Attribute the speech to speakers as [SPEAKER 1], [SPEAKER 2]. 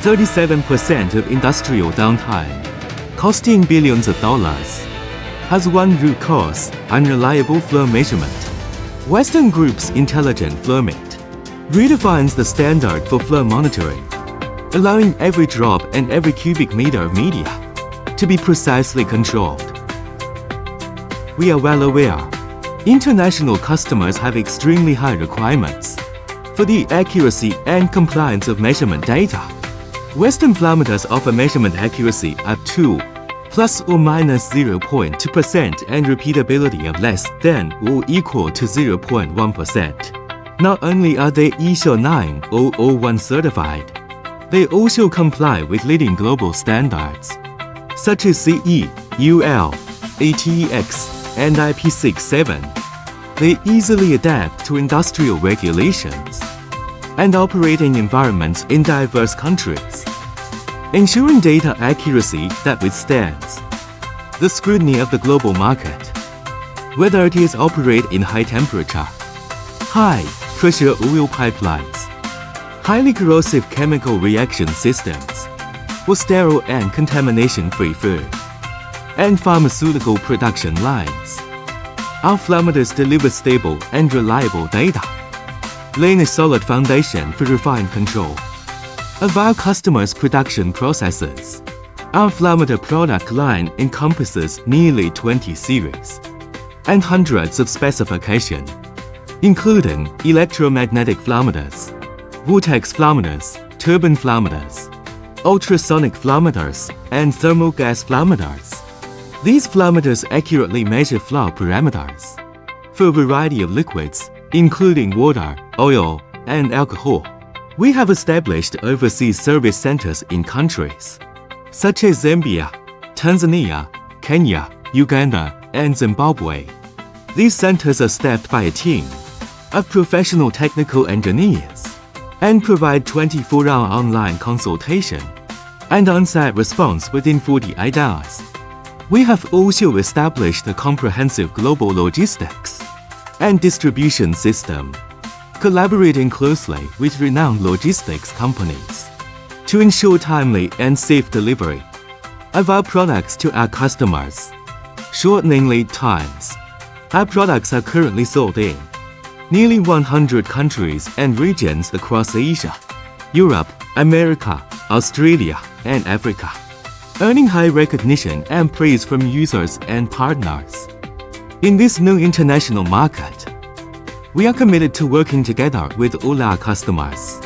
[SPEAKER 1] 37% of industrial downtime, costing billions of dollars, has one root cause: unreliable flow measurement. WESDUN Group's intelligent flowmeter redefines the standard for flow monitoring, allowing every drop and every cubic meter of media to be precisely controlled. We are well aware, international customers have extremely high requirements for the accuracy and compliance of measurement data. WESDUN flowmeters offer measurement accuracy up to ±0.2% and repeatability of less than or equal to 0.1%. Not only are they ISO 9001 certified, they also comply with leading global standards such as CE, UL, ATEX, and IP67. They easily adapt to industrial regulations and operating environments in diverse countries, ensuring data accuracy that withstands the scrutiny of the global market. Whether it is operate in high temperature, high pressure oil pipelines, highly corrosive chemical reaction systems, or sterile and contamination-free food and pharmaceutical production lines, our flowmeters deliver stable and reliable data, laying a solid foundation for refined control of our customers' production processes. Our flowmeter product line encompasses nearly 20 series and hundreds of specifications, including electromagnetic flowmeters, vortex flowmeters, turbine flowmeters, ultrasonic flowmeters, and thermal gas flowmeters. These flowmeters accurately measure flow parameters for a variety of liquids, including water, oil, and alcohol. We have established overseas service centers in countries such as Zambia, Tanzania, Kenya, Uganda, and Zimbabwe. These centers are staffed by a team of professional technical engineers and provide 24-hour online consultation and on-site response within 48 hours. We have also established a comprehensive global logistics and distribution system, collaborating closely with renowned logistics companies to ensure timely and safe delivery of our products to our customers, shortening lead times. Our products are currently sold in nearly 100 countries and regions across Asia, Europe, America, Australia, and Africa, earning high recognition and praise from users and partners. In this new international market, we are committed to working together with all our customers